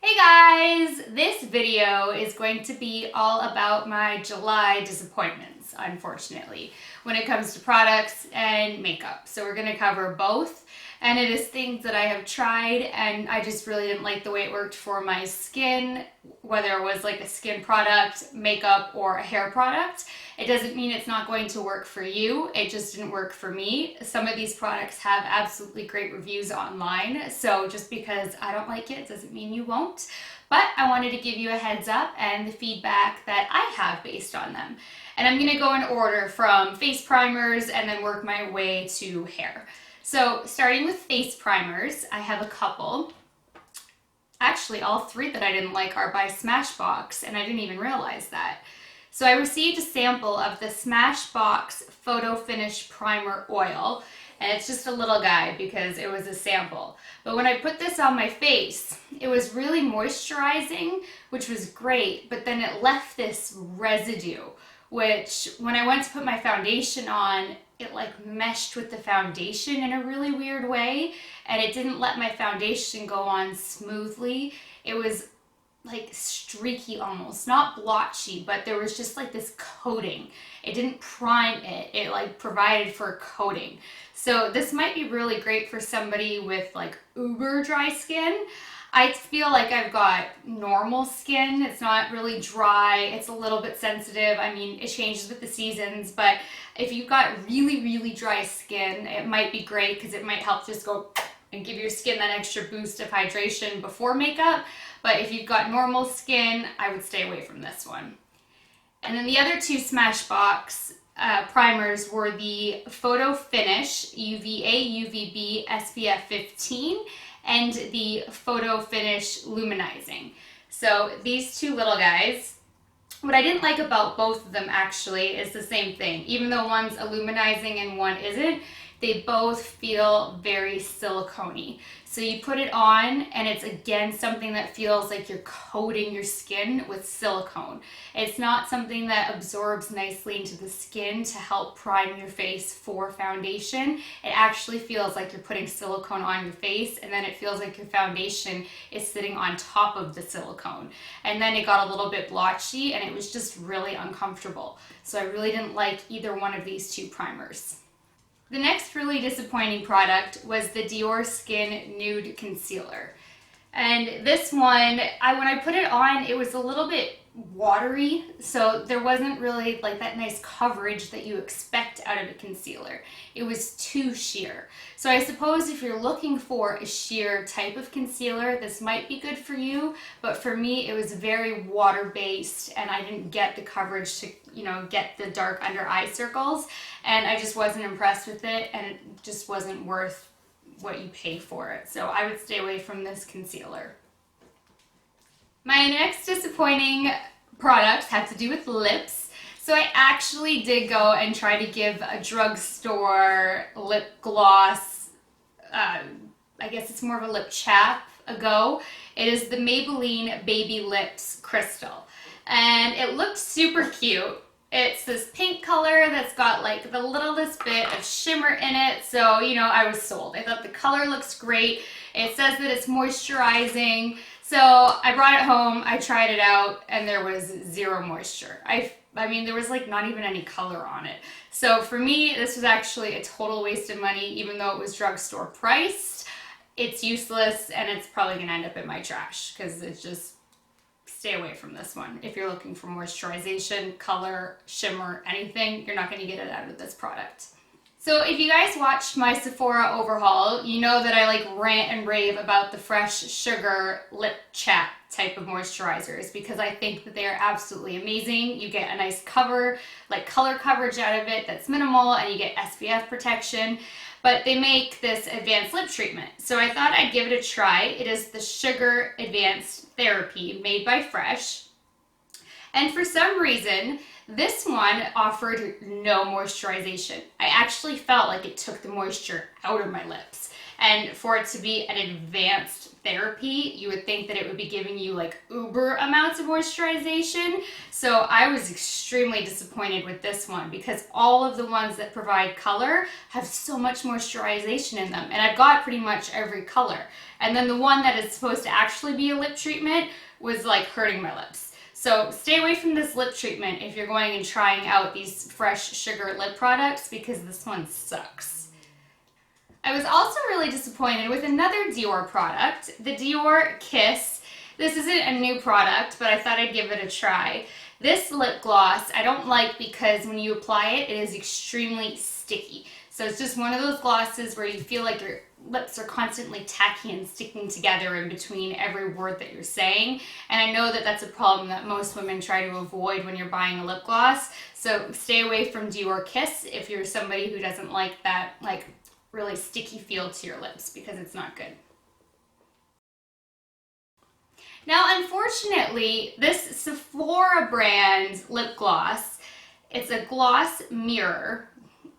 Hey guys! This video is going to be all about my July disappointments, unfortunately, when it comes to products and makeup. So we're going to cover both, and it is things that I have tried and I just really didn't like the way it worked for my skin, whether it was like a skin product, makeup, or a hair product. It doesn't mean it's not going to work for you, it just didn't work for me. Some of these products have absolutely great reviews online, so just because I don't like it doesn't mean you won't. But I wanted to give you a heads up and the feedback that I have based on them. And I'm going to go in order from face primers and then work my way to hair. So starting with face primers, I have a couple. Actually, all three that I didn't like are by Smashbox, and I didn't even realize that. So I received a sample of the Smashbox Photo Finish Primer Oil, and it's just a little guy because it was a sample. But when I put this on my face, it was really moisturizing, which was great, but then it left this residue, which when I went to put my foundation on, it like meshed with the foundation in a really weird way, and it didn't let my foundation go on smoothly. It was like streaky almost, not blotchy, but there was just like this coating. It didn't prime it, it like provided for a coating. So this might be really great for somebody with like uber dry skin. I feel like I've got normal skin. It's not really dry. It's a little bit sensitive. I mean, it changes with the seasons, but if you've got really, really dry skin, it might be great because it might help just go and give your skin that extra boost of hydration before makeup. But if you've got normal skin, I would stay away from this one. And then the other two Smashbox primers were the Photo Finish UVA UVB SPF 15 and the Photo Finish Luminizing. So these two little guys, what I didn't like about both of them actually is the same thing. Even though one's illuminizing and one isn't, they both feel very silicone-y. So you put it on and it's again something that feels like you're coating your skin with silicone. It's not something that absorbs nicely into the skin to help prime your face for foundation. It actually feels like you're putting silicone on your face, and then it feels like your foundation is sitting on top of the silicone. And then it got a little bit blotchy and it was just really uncomfortable. So I really didn't like either one of these two primers. The next really disappointing product was the Dior Skin Nude Concealer. And this one, when I put it on, it was a little bit watery, so there wasn't really like that nice coverage that you expect out of a concealer. It was too sheer. So I suppose if you're looking for a sheer type of concealer, this might be good for you, but for me it was very water-based and I didn't get the coverage to, get the dark under eye circles, and I just wasn't impressed with it, and it just wasn't worth what you pay for it. So I would stay away from this concealer. My next disappointing products have to do with lips. So I actually did go and try to give a drugstore lip gloss, I guess it's more of a lip chap, a go. It is the Maybelline Baby Lips Crystal. And it looked super cute. It's this pink color that's got like the littlest bit of shimmer in it, so I was sold. I thought the color looks great. It says that it's moisturizing, so I brought it home, I tried it out, and there was zero moisture. I mean, there was like not even any color on it. So for me, this was actually a total waste of money, even though it was drugstore priced. It's useless, and it's probably gonna end up in my trash, because it's just, stay away from this one. If you're looking for moisturization, color, shimmer, anything, you're not going to get it out of this product. So if you guys watched my Sephora overhaul, you know that I like rant and rave about the Fresh Sugar Lip Chap type of moisturizers because I think that they are absolutely amazing. You get a nice color coverage out of it that's minimal, and you get SPF protection. But they make this advanced lip treatment. So I thought I'd give it a try. It is the Sugar Advanced Therapy made by Fresh. And for some reason, this one offered no moisturization. I actually felt like it took the moisture out of my lips. and for it to be an advanced therapy, you would think that it would be giving you like uber amounts of moisturization. So I was extremely disappointed with this one because all of the ones that provide color have so much moisturization in them, and I've got pretty much every color. And then the one that is supposed to actually be a lip treatment was like hurting my lips. So stay away from this lip treatment if you're going and trying out these fresh sugar lip products, because this one sucks. I was also really disappointed with another Dior product, the Dior Kiss. This isn't a new product, but I thought I'd give it a try. This lip gloss I don't like because when you apply it, it is extremely sticky. So it's just one of those glosses where you feel like your lips are constantly tacky and sticking together in between every word that you're saying. And I know that that's a problem that most women try to avoid when you're buying a lip gloss. So stay away from Dior Kiss if you're somebody who doesn't like that like really sticky feel to your lips, because it's not good. Now, unfortunately, this Sephora brand lip gloss, it's a gloss mirror,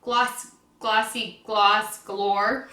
glossy gloss galore.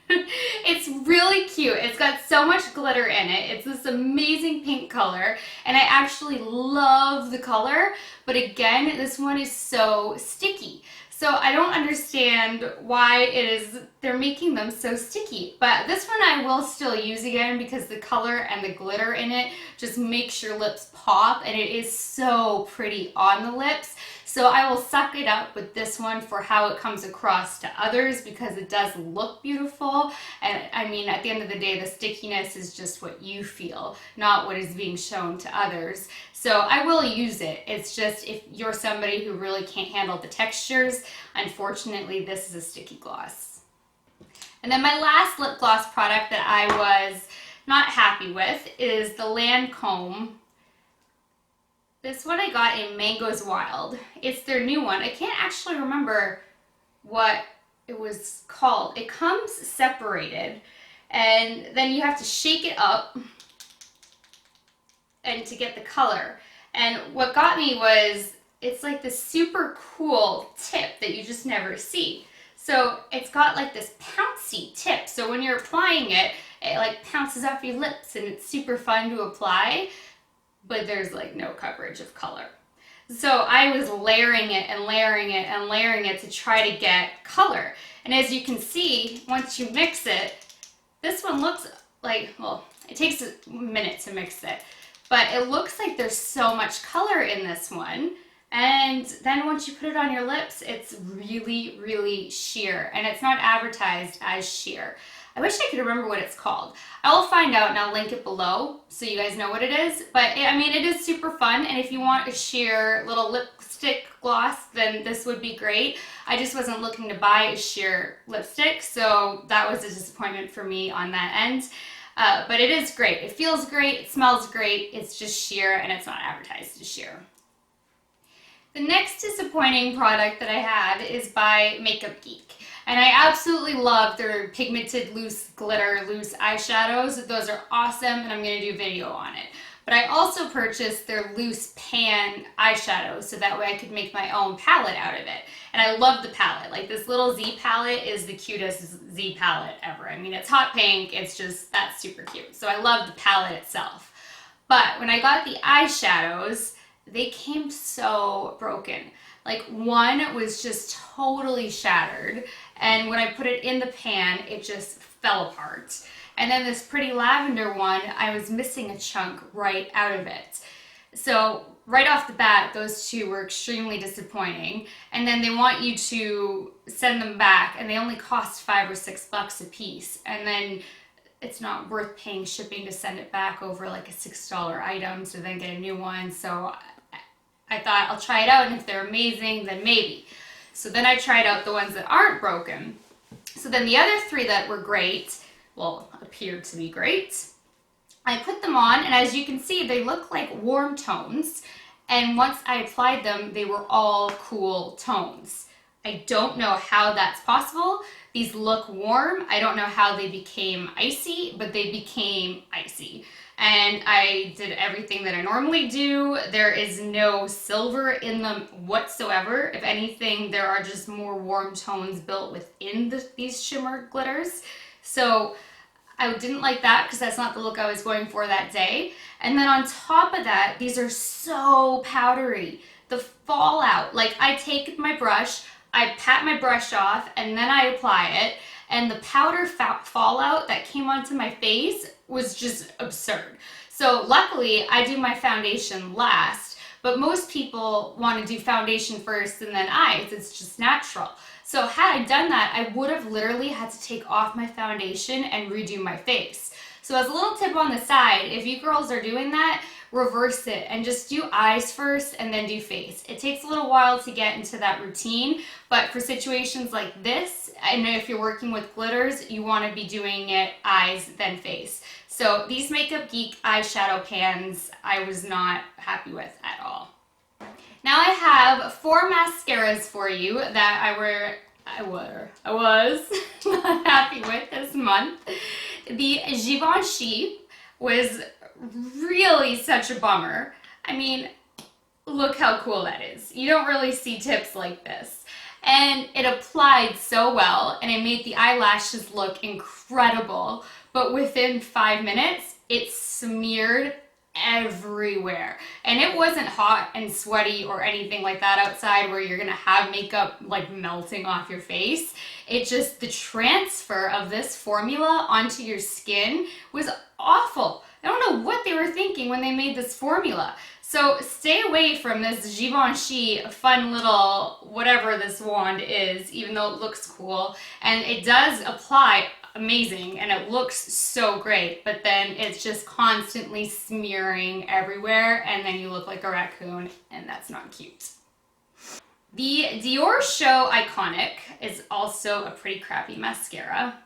It's really cute. It's got so much glitter in it. It's this amazing pink color, and I actually love the color, but again, this one is so sticky. So I don't understand why they're making them so sticky. But this one I will still use again because the color and the glitter in it just makes your lips pop, and it is so pretty on the lips. So I will suck it up with this one for how it comes across to others, because it does look beautiful. And I mean, at the end of the day, the stickiness is just what you feel, not what is being shown to others. So I will use it. It's just if you're somebody who really can't handle the textures, unfortunately, this is a sticky gloss. And then my last lip gloss product that I was not happy with is the Lancome. This one I got in Mangoes Wild. It's their new one. I can't actually remember what it was called. It comes separated, and then you have to shake it up and to get the color. And what got me was it's like this super cool tip that you just never see. So it's got like this pouncy tip. So when you're applying it, it like pounces off your lips, and it's super fun to apply, but there's like no coverage of color. So I was layering it and layering it and layering it to try to get color. And as you can see, once you mix it, this one looks like, well, it takes a minute to mix it, but it looks like there's so much color in this one. And then once you put it on your lips, it's really, really sheer, and it's not advertised as sheer. I wish I could remember what it's called. I will find out and I'll link it below so you guys know what it is. But I mean, it is super fun, and if you want a sheer little lipstick gloss, then this would be great. I just wasn't looking to buy a sheer lipstick, so that was a disappointment for me on that end. But it is great. It feels great, it smells great, it's just sheer, and it's not advertised as sheer. The next disappointing product that I have is by Makeup Geek. And I absolutely love their pigmented loose glitter, loose eyeshadows. Those are awesome, and I'm going to do a video on it. But I also purchased their loose pan eyeshadows so that way I could make my own palette out of it. And I love the palette. Like, this little Z palette is the cutest Z palette ever. I mean, it's hot pink. It's just, that's super cute. So I love the palette itself. But when I got the eyeshadows, they came so broken. Like, one was just totally shattered, and when I put it in the pan, it just fell apart. And then this pretty lavender one, I was missing a chunk right out of it. So right off the bat, those two were extremely disappointing. And then they want you to send them back, and they only cost $5 or $6 a piece. And then it's not worth paying shipping to send it back over like a $6 item to then get a new one. So I thought I'll try it out, and if they're amazing, then maybe. So then I tried out the ones that aren't broken. So then the other three that were great, well, appeared to be great, I put them on, and as you can see, they look like warm tones. And once I applied them, they were all cool tones. I don't know how that's possible. These look warm. I don't know how they became icy, but they became icy. And I did everything that I normally do. There is no silver in them whatsoever. If anything, there are just more warm tones built within these shimmer glitters. So I didn't like that because that's not the look I was going for that day. And then on top of that, these are so powdery. The fallout, like I take my brush, I pat my brush off, and then I apply it, and the powder fallout that came onto my face was just absurd. So luckily, I do my foundation last, but most people want to do foundation first and then eyes. It's just natural. So had I done that, I would have literally had to take off my foundation and redo my face. So as a little tip on the side, if you girls are doing that, reverse it and just do eyes first and then do face. It takes a little while to get into that routine, but for situations like this, and if you're working with glitters, you want to be doing it eyes then face. So these Makeup Geek eyeshadow pans, I was not happy with at all. Now I have 4 mascaras for you that I was not happy with this month. The Givenchy was really such a bummer. I mean, look how cool that is. You don't really see tips like this. And it applied so well, and it made the eyelashes look incredible, but within 5 minutes, it smeared everywhere. And it wasn't hot and sweaty or anything like that outside where you're gonna have makeup like melting off your face. It just, the transfer of this formula onto your skin was awful. I don't know what they were thinking when they made this formula. So stay away from this Givenchy fun little whatever this wand is, even though it looks cool. And it does apply amazing and it looks so great, but then it's just constantly smearing everywhere and then you look like a raccoon and that's not cute. The DiorShow Iconic is also a pretty crappy mascara.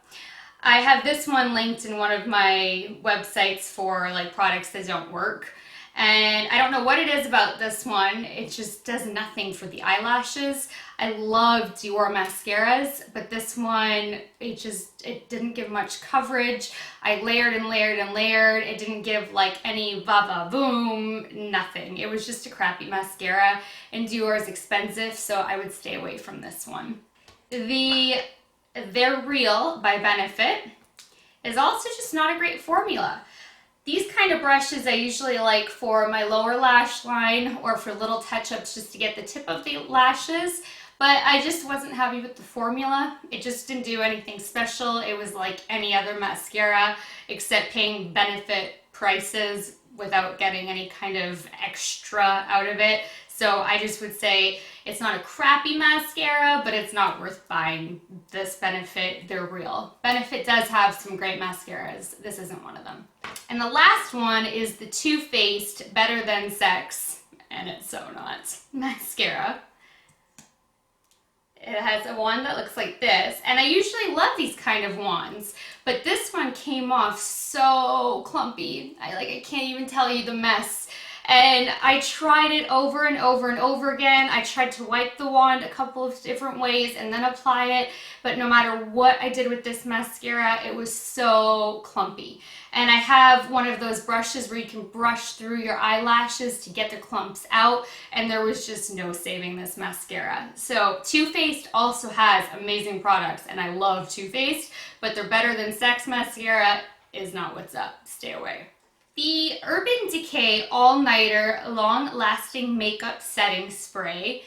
I have this one linked in one of my websites for like products that don't work. And I don't know what it is about this one. It just does nothing for the eyelashes. I love Dior mascaras, but this one, it didn't give much coverage. I layered and layered and layered. It didn't give like any va-va-voom, nothing. It was just a crappy mascara, and Dior is expensive, so I would stay away from this one. They're Real by Benefit is also just not a great formula. These kind of brushes I usually like for my lower lash line or for little touch-ups just to get the tip of the lashes, but I just wasn't happy with the formula. It just didn't do anything special. It was like any other mascara except paying Benefit prices without getting any kind of extra out of it. So I just would say it's not a crappy mascara, but it's not worth buying this Benefit. They're Real. Benefit does have some great mascaras. This isn't one of them. And the last one is the Too Faced Better Than Sex, and it's so not, mascara. It has a wand that looks like this, and I usually love these kind of wands, but this one came off so clumpy. I can't even tell you the mess. And I tried it over and over and over again. I tried to wipe the wand a couple of different ways and then apply it, but no matter what I did with this mascara, it was so clumpy. And I have one of those brushes where you can brush through your eyelashes to get the clumps out, and there was just no saving this mascara. So Too Faced also has amazing products, and I love Too Faced, but their Better Than Sex mascara is not what's up. Stay away. The Urban Decay All Nighter Long Lasting Makeup Setting Spray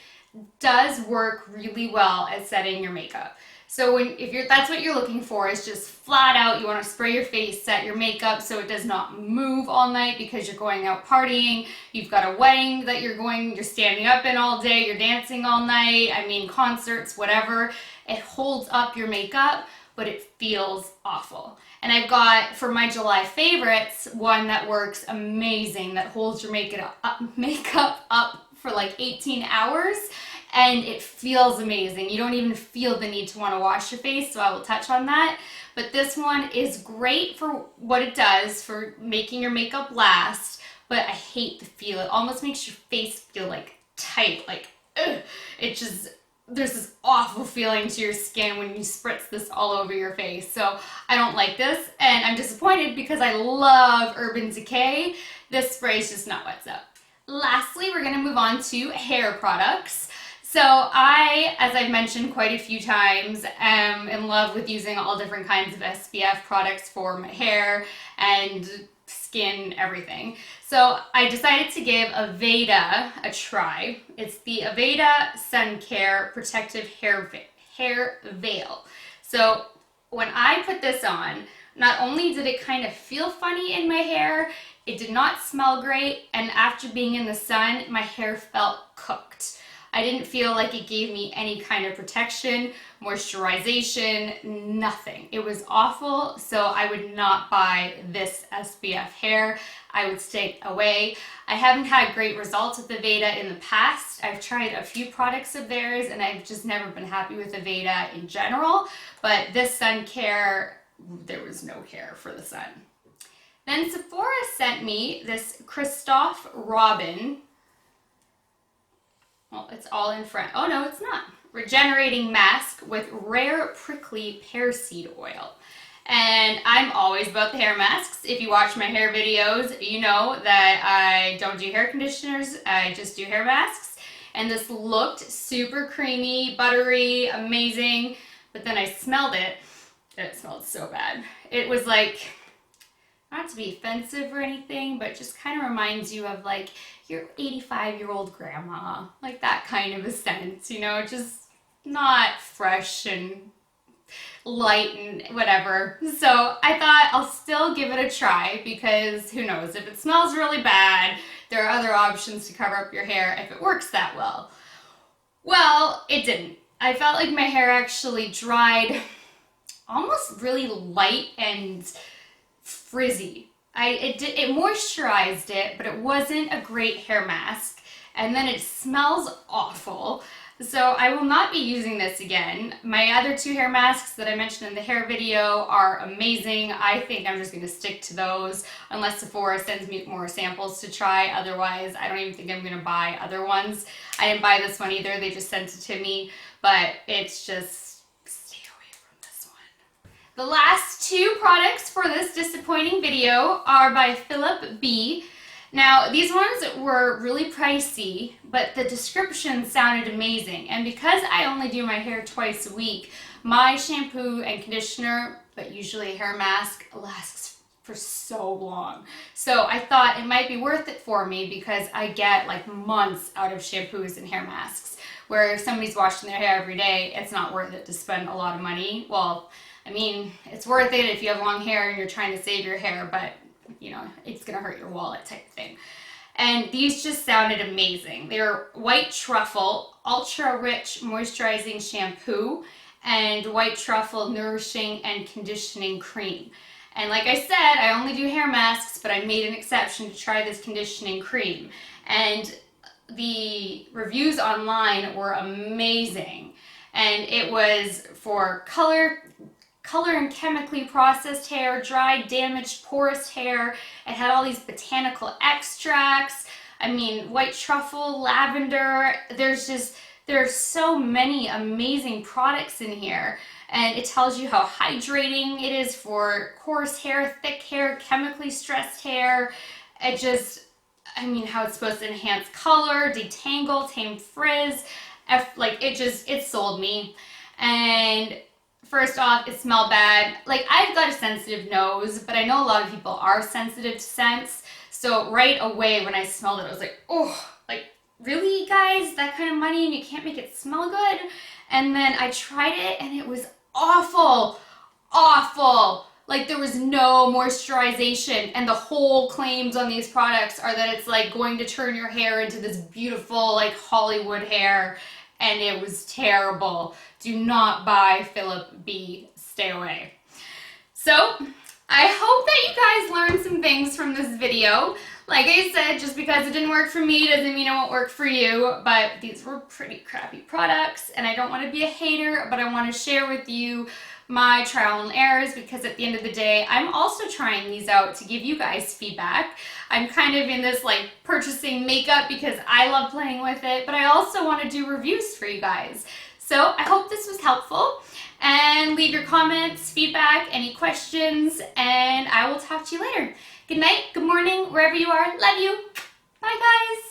does work really well at setting your makeup. So if that's what you're looking for, is just flat out, you want to spray your face, set your makeup so it does not move all night because you're going out partying, you've got a wedding that you're standing up in all day, you're dancing all night, I mean concerts, whatever. It holds up your makeup, but it feels awful. And I've got, for my July favorites, one that works amazing, that holds your makeup up for like 18 hours, and it feels amazing. You don't even feel the need to want to wash your face, so I will touch on that. But this one is great for what it does for making your makeup last, but I hate the feel. It almost makes your face feel like tight, like, ugh. There's this awful feeling to your skin when you spritz this all over your face. So I don't like this, and I'm disappointed because I love Urban Decay. This spray is just not what's up. Lastly, we're gonna move on to hair products. So I, as I've mentioned quite a few times, am in love with using all different kinds of SPF products for my hair and skin, everything. So I decided to give Aveda a try. It's the Aveda Sun Care Protective Hair Veil. So when I put this on, not only did it kind of feel funny in my hair, it did not smell great, and after being in the sun, my hair felt cooked. I didn't feel like it gave me any kind of protection, moisturization, nothing. It was awful, so I would not buy this SPF hair. I would stay away. I haven't had great results with Aveda in the past. I've tried a few products of theirs and I've just never been happy with Aveda in general, but this sun care, there was no care for the sun. Then Sephora sent me this Christophe Robin. Well, it's all in front. Oh no, it's not. Regenerating mask with rare prickly pear seed oil. And I'm always about the hair masks. If you watch my hair videos, you know that I don't do hair conditioners, I just do hair masks. And this looked super creamy, buttery, amazing. But then I smelled it, and it smelled so bad. It was like, not to be offensive or anything, but just kind of reminds you of like your 85-year-old grandma, like that kind of a scent, you know, just not fresh and light and whatever. So I thought I'll still give it a try because who knows, if it smells really bad, there are other options to cover up your hair if it works that well. Well, it didn't. I felt like my hair actually dried almost really light and frizzy. It moisturized it, but it wasn't a great hair mask. And then it smells awful. So I will not be using this again. My other two hair masks that I mentioned in the hair video are amazing. I think I'm just going to stick to those unless Sephora sends me more samples to try. Otherwise, I don't even think I'm going to buy other ones. I didn't buy this one either. They just sent it to me. But it's just, stay away from this one. The last two products for this disappointing video are by Philip B. Now, these ones were really pricey, but the description sounded amazing. And because I only do my hair twice a week, my shampoo and conditioner, but usually a hair mask, lasts for so long. So I thought it might be worth it for me because I get like months out of shampoos and hair masks. Where if somebody's washing their hair every day, it's not worth it to spend a lot of money. Well, I mean, it's worth it if you have long hair and you're trying to save your hair, but you know, it's gonna hurt your wallet type thing. And these just sounded amazing. They're white truffle, ultra rich moisturizing shampoo, and white truffle nourishing and conditioning cream. And like I said, I only do hair masks, but I made an exception to try this conditioning cream. And the reviews online were amazing. And it was for color and chemically processed hair, dry, damaged, porous hair. It had all these botanical extracts. I mean, white truffle, lavender. There's so many amazing products in here. And it tells you how hydrating it is for coarse hair, thick hair, chemically stressed hair. I mean, how it's supposed to enhance color, detangle, tame frizz. It sold me. And first off, it smelled bad. Like, I've got a sensitive nose, but I know a lot of people are sensitive to scents. So right away when I smelled it, I was like, oh, like, really, guys? That kind of money and you can't make it smell good? And then I tried it and it was awful. Awful. Like, there was no moisturization, and the whole claims on these products are that it's like going to turn your hair into this beautiful, like, Hollywood hair. And it was terrible. Do not buy Philip B. Stay away. So, I hope that you guys learned some things from this video. Like I said, just because it didn't work for me doesn't mean it won't work for you, but these were pretty crappy products, and I don't want to be a hater, but I want to share with you my trial and errors because at the end of the day, I'm also trying these out to give you guys feedback. I'm kind of in this like purchasing makeup because I love playing with it, but I also want to do reviews for you guys. So I hope this was helpful, and leave your comments, feedback, any questions, and I will talk to you later. Good night, good morning, wherever you are. Love you. Bye, guys.